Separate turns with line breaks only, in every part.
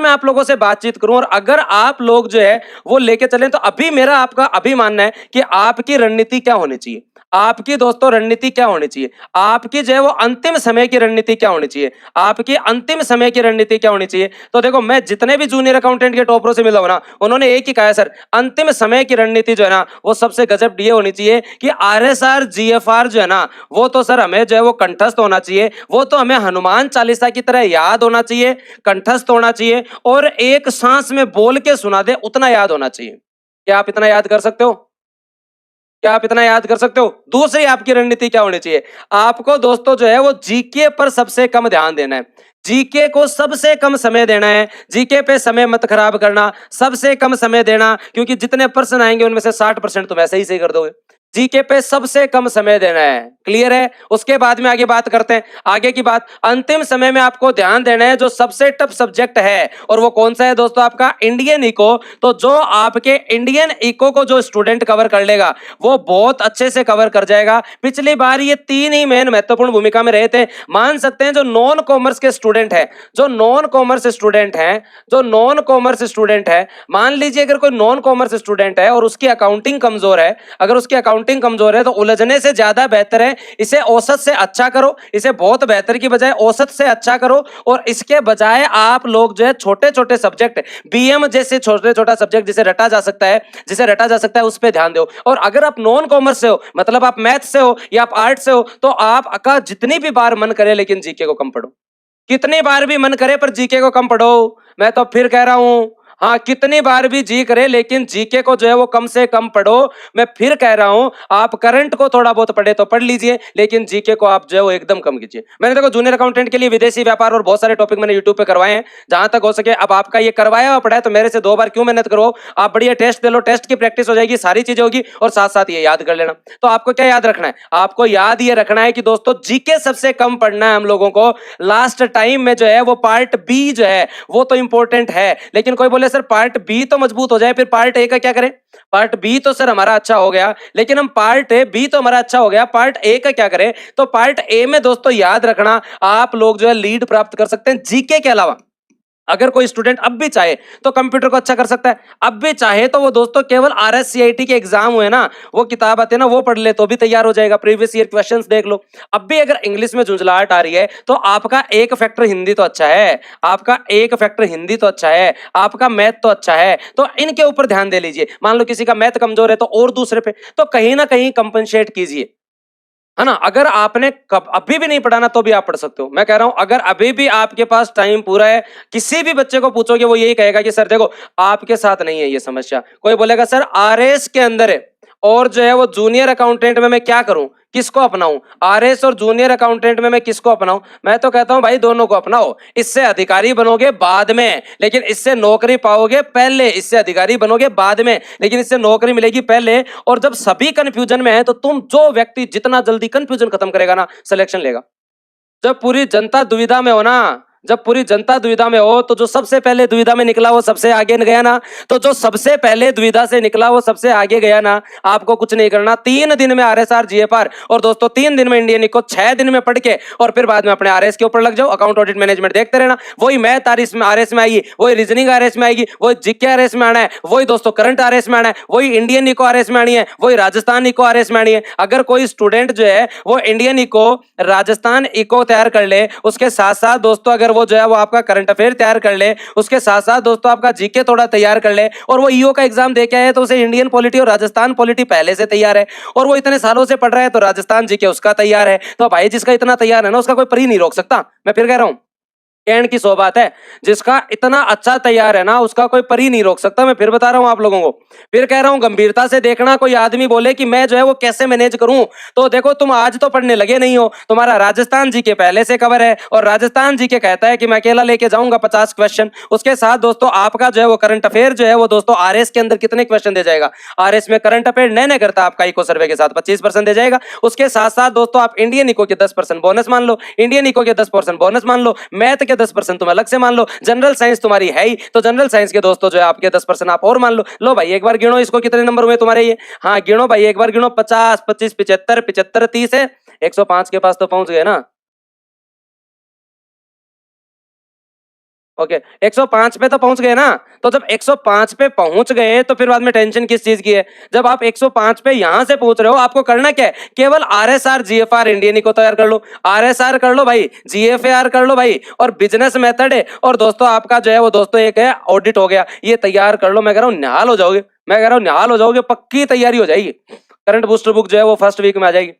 मैं आप लोगों से बातचीत करूं और अगर आप लोग जो है वो लेके चलें, तो अभी मेरा आपका अभी मानना है कि आपकी रणनीति क्या होनी चाहिए, आपकी दोस्तों रणनीति क्या होनी चाहिए, आपकी जो है वो अंतिम समय की रणनीति क्या होनी चाहिए, आपकी अंतिम समय की रणनीति क्या होनी चाहिए। तो देखो, मैं जितने भी जूनियर अकाउंटेंट के टॉपरों से मिला हूं ना, उन्होंने एक ही कहा है, सर अंतिम समय की रणनीति जो है ना वो सबसे गजब ये होनी चाहिए कि आरएसआर जीएफआर जो है ना वो तो सर हमें जो है वो कंठस्थ होना चाहिए, वो तो हमें हनुमान चालीसा की तरह याद होना चाहिए, कंठस्थ होना चाहिए, और एक सांस में बोल के सुना दे उतना याद होना चाहिए। क्या आप इतना याद कर सकते हो? क्या आप इतना याद कर सकते हो? दूसरी आपकी रणनीति क्या होनी चाहिए? आपको दोस्तों जो है वो जीके पर सबसे कम ध्यान देना है, जीके को सबसे कम समय देना है, जीके पे समय मत खराब करना, सबसे कम समय देना, क्योंकि जितने प्रश्न आएंगे उनमें से 60% तुम ऐसे ही सही कर दोगे। जीके पे सबसे कम समय देना है, क्लियर है? उसके बाद में आगे बात करते हैं। आगे की बात, अंतिम समय में आपको ध्यान देना है जो सबसे टफ सब्जेक्ट है, और वो कौन सा है दोस्तों? आपका इंडियन इको। तो जो आपके इंडियन इको को जो स्टूडेंट कवर कर लेगा वो बहुत अच्छे से कवर कर जाएगा। पिछली बार ये तीन ही मेन महत्वपूर्ण भूमिका में रहे थे। मान सकते हैं जो नॉन कॉमर्स के स्टूडेंट है, जो नॉन कॉमर्स स्टूडेंट है, जो नॉन कॉमर्स स्टूडेंट है, मान लीजिए अगर कोई नॉन कॉमर्स स्टूडेंट है और उसकी अकाउंटिंग कमजोर है, अगर उसकी अकाउंटिंग कमजोर है तो उलझने से ज्यादा बेहतर है इसे औसत से अच्छा करो, इसे बहुत बेहतर की बजाय औसत से अच्छा करो, और इसके बजाय आप लोग जो है छोटे छोटे सब्जेक्ट, बीएम जैसे छोटे छोटा सब्जेक्ट जिसे रटा जा सकता है, जिसे रटा जा सकता है उस पर ध्यान दो। और अगर आप नॉन कॉमर्स से हो, मतलब आप मैथ से हो या आप आर्ट से हो, तो आप का जितनी भी बार मन करे लेकिन जीके को कम पढ़ो, कितनी बार भी मन करे पर जीके को कम पढ़ो। मैं तो फिर कह रहा हूं, हाँ कितनी बार भी जी करे लेकिन जीके को जो है वो कम से कम पढ़ो। मैं फिर कह रहा हूं, आप करंट को थोड़ा बहुत पढ़े तो पढ़ लीजिए, लेकिन जीके को आप जो है वो एकदम कम कीजिए। मैंने देखो जूनियर अकाउंटेंट के लिए विदेशी व्यापार और बहुत सारे टॉपिक मैंने यूट्यूब पे करवाए हैं, जहां तक हो सके। अब आपका ये करवाया हुआ पड़ा है तो मेरे से 2 बार क्यों मेहनत करो, आप बढ़िया टेस्ट दे लो, टेस्ट की प्रैक्टिस हो जाएगी, सारी चीजें होगी, और साथ साथ ये याद कर लेना। तो आपको क्या याद रखना है? आपको याद ये रखना है कि दोस्तों जीके सबसे कम पढ़ना है हम लोगों को। लास्ट टाइम में जो है वो पार्ट बी जो है वो तो इंपॉर्टेंट है, लेकिन कोई बोले सर पार्ट बी तो मजबूत हो जाए, फिर पार्ट ए का क्या करें? पार्ट बी तो सर हमारा अच्छा हो गया, लेकिन हम पार्ट ए बी तो हमारा अच्छा हो गया, पार्ट ए का क्या करें? तो पार्ट ए में दोस्तों याद रखना, आप लोग जो है लीड प्राप्त कर सकते हैं जीके के अलावा। अगर कोई स्टूडेंट अब भी चाहे तो कंप्यूटर को अच्छा कर सकता है, अब भी चाहे तो वो दोस्तों केवल आरएससीआईटी के एग्जाम हुए ना, वो किताब आते हैं ना वो पढ़ ले तो भी तैयार हो जाएगा, प्रीवियस ईयर क्वेश्चंस देख लो। अब भी अगर इंग्लिश में झुंझलाहट आ रही है तो आपका एक फैक्टर हिंदी तो अच्छा है, आपका एक फैक्टर हिंदी तो अच्छा है, आपका मैथ तो अच्छा है, तो इनके ऊपर ध्यान दे लीजिए। मान लो किसी का मैथ कमजोर है तो और दूसरे पे, तो कहीं ना कहीं कंपनसेट कीजिए, है ना? अगर आपने कब अभी भी नहीं पढ़ा ना तो भी आप पढ़ सकते हो। मैं कह रहा हूं अगर अभी भी आपके पास टाइम पूरा है, किसी भी बच्चे को पूछोगे वो यही कहेगा कि सर देखो आपके साथ नहीं है ये समस्या। कोई बोलेगा सर आरएस के अंदर है और जो है वो जूनियर अकाउंटेंट में मैं क्या करूं, किसको अपनाऊं? आरएस और जूनियर अकाउंटेंट में मैं किसको अपनाऊं? मैं तो कहता हूं भाई दोनों को अपनाओ। इससे अधिकारी बनोगे बाद में, लेकिन इससे नौकरी पाओगे पहले। इससे अधिकारी बनोगे बाद में, लेकिन इससे नौकरी मिलेगी पहले। और जब सभी कंफ्यूजन में है तो तुम जो व्यक्ति जितना जल्दी कंफ्यूजन खत्म करेगा ना, सिलेक्शन लेगा। जब पूरी जनता दुविधा में हो ना, जब पूरी जनता दुविधा में हो तो जो सबसे पहले दुविधा में निकला वो सबसे आगे गया ना, तो जो सबसे पहले दुविधा से निकला वो सबसे आगे गया ना। आपको कुछ नहीं करना, 3 दिन में आरएसआर जीएफआर, और दोस्तों 3 दिन में इंडियन इको, 6 दिन में पढ़ के और फिर बाद में अपने आरएस के ऊपर लग जाओ। अकाउंट ऑडिट मैनेजमेंट देखते रहना, वही मैथ आरएस में आएगी, वही रीजनिंग आरएस में आएगी, वही जीके आरएस में आना है, वही दोस्तों करंट आरएस में आना है, वही इंडियन इको आरएस में आनी है, वही राजस्थान इको आरएस में आनी है। अगर कोई स्टूडेंट जो है वो इंडियन इको, राजस्थान इको तैयार कर ले, उसके साथ साथ दोस्तों अगर वो जो है वो आपका करंट अफेयर तैयार कर ले, उसके साथ साथ दोस्तों आपका जीके थोड़ा तैयार कर ले, और वो ईओ का एग्जाम दे के आए तो उसे इंडियन पॉलिटी और राजस्थान पॉलिटी पहले से तैयार है, और वो इतने सालों से पढ़ रहा है तो राजस्थान जीके उसका तैयार है। तो भाई जिसका इतना तैयार है ना उसका कोई परी नहीं रोक सकता। मैं फिर कह रहा हूं, कहने की सो बात है, जिसका इतना अच्छा तैयार है ना उसका कोई परी नहीं रोक सकता। मैं फिर बता रहा हूं आप लोगों को, फिर कह रहा हूं गंभीरता से देखना। कोई आदमी बोले कि मैं जो है वो कैसे मैनेज करूं, तो देखो तुम आज तो पढ़ने लगे नहीं हो, तुम्हारा राजस्थान जी के पहले से कवर है, और राजस्थान जी के कहता है कि मैं अकेला लेके जाऊंगा 50 क्वेश्चन। उसके साथ दोस्तों आपका जो है वो करंट अफेयर जो है वो दोस्तों आरएस के अंदर कितने क्वेश्चन दे जाएगा? आरएस में करंट अफेयर नए करता आपका इको सर्वे के साथ 25% दे जाएगा। उसके साथ साथ दोस्तों आप इंडियन इको के 10% बोनस मान लो, इंडियन इको के 10% बोनस मान लो, मैथ के 10% तुम अलग से मान लो, जनरल साइंस तुम्हारी है ही तो जनरल साइंस के दोस्तों जो है आपके 10% आप और मान लो। लो भाई एक बार गिनो इसको, कितने नंबर हुए तुम्हारे ये? हाँ गिनो भाई एक बार गिनो, 50, 25, 75, 75, 30 है, 105 के पास तो पहुंच गए ना। ओके 105 पे तो पहुंच गए ना। तो जब 105 पे पहुंच गए तो फिर बाद में टेंशन किस चीज की है? जब आप 105 पे यहां से पहुंच रहे हो, आपको करना क्या है? केवल आरएसआर जीएफआर इंडियन को तैयार कर लो, आरएसआर कर लो भाई, जीएफआर कर लो भाई, और बिजनेस मेथड है, और दोस्तों आपका जो है वो दोस्तों एक है ऑडिट हो गया, ये तैयार कर लो। मैं कह रहा हूँ निहाल हो जाओगे, मैं कह रहा हूँ निहाल हो जाओगे, पक्की तैयारी हो जाएगी। करंट बूस्टर बुक जो है वो फर्स्ट वीक में आ जाएगी।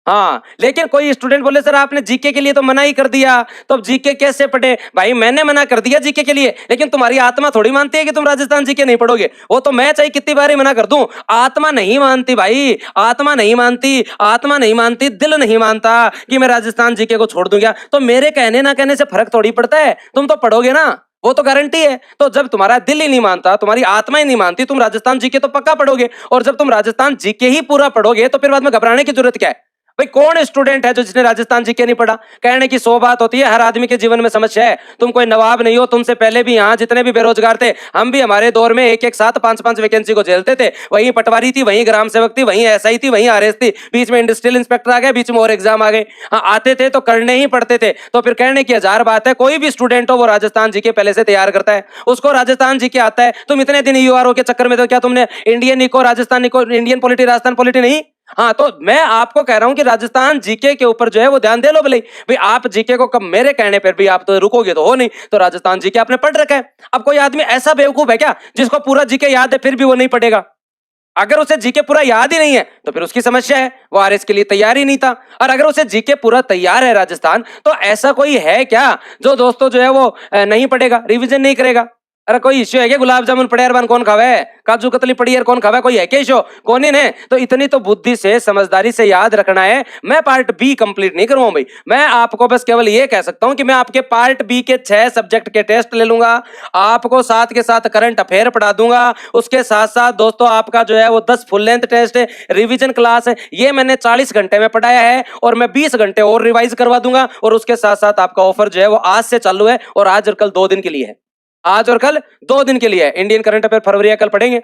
हाँ, लेकिन कोई स्टूडेंट बोले सर आपने जीके के लिए तो मना ही कर दिया, तो अब जीके कैसे पढ़े? भाई मैंने मना कर दिया जीके के लिए, लेकिन तुम्हारी आत्मा थोड़ी मानती है कि तुम राजस्थान जीके नहीं पढ़ोगे। वो तो मैं चाहे कितनी बार ही मना कर दूं, आत्मा नहीं मानती भाई, आत्मा नहीं मानती, आत्मा नहीं मानती, दिल नहीं मानता कि मैं राजस्थान जीके को छोड़ दूंगा। तो मेरे कहने ना कहने से फर्क थोड़ी पड़ता है, तुम तो पढ़ोगे ना, वो तो गारंटी है। तो जब तुम्हारा दिल ही नहीं मानता, तुम्हारी आत्मा ही नहीं मानती, तुम राजस्थान जीके तो पक्का पढ़ोगे, और जब तुम राजस्थान जीके ही पूरा पढ़ोगे तो फिर बाद में घबराने की जरूरत क्या है? भाई कौन स्टूडेंट है जो जिसने राजस्थान जीके नहीं पढ़ा? कहने की 100 बात होती है, हर आदमी के जीवन में समस्या है। तुम कोई नवाब नहीं हो, तुमसे पहले भी यहाँ जितने भी बेरोजगार थे, हम भी हमारे दौर में एक एक साथ 5-5 वैकेंसी को झेलते थे। वहीं पटवारी थी, वहीं ग्राम सेवक थी, वहीं एसआई थी, वहीं आरएस थी, बीच में इंडस्ट्रियल इंस्पेक्टर आ गए, बीच में और एग्जाम आ गए। हाँ, आते थे तो करने ही पड़ते थे। तो फिर कहने की 1000 बात है, कोई भी स्टूडेंट हो वो राजस्थान जीके पहले से तैयार करता है, उसको राजस्थान जीके आता है। तुम इतने दिन यूआरओ के चक्कर में तो क्या तुमने Indian eco, Rajasthan eco, Indian polity, Rajasthan polity नहीं? हाँ, तो मैं आपको कह रहा हूं कि राजस्थान जीके के ऊपर जो है वो ध्यान दे लो भले भाई। आप जीके को कब मेरे कहने पर भी आप तो रुकोगे तो हो नहीं, तो राजस्थान जीके आपने पढ़ रखा है। अब कोई आदमी ऐसा बेवकूफ है क्या जिसको पूरा जीके याद है फिर भी वो नहीं पढ़ेगा? अगर उसे जीके पूरा याद ही नहीं है तो फिर उसकी समस्या है, वो आरएस के लिए तैयार ही नहीं था। और अगर उसे जीके पूरा तैयार है राजस्थान, तो ऐसा कोई है क्या जो दोस्तों जो है वो नहीं पढ़ेगा, रिविजन नहीं करेगा? अरे कोई इश्यू है क्या? गुलाब जामुन पड़े यार कौन खावे, काजू कतली पड़ी यार कौन खावे, कोई है क्या इश्यू? कौन ही नहीं। तो इतनी तो बुद्धि से समझदारी से याद रखना है। मैं पार्ट बी कंप्लीट नहीं करूंगा भाई, मैं आपको बस केवल ये कह सकता हूं कि मैं आपके पार्ट बी के 6 सब्जेक्ट के टेस्ट ले लूंगा, आपको साथ के साथ करंट अफेयर पढ़ा दूंगा, उसके साथ साथ दोस्तों आपका जो है वो 10 फुल लेंथ टेस्ट है, रिविजन क्लास है, ये मैंने 40 घंटे में पढ़ाया है, और मैं 20 घंटे और रिवाइज करवा दूंगा। और उसके साथ साथ आपका ऑफर जो है वो आज से चालू है, और आज और कल 2 दिन के लिए है, आज और कल 2 दिन के लिए है। इंडियन करंट अफेयर फरवरी या कल पढ़ेंगे,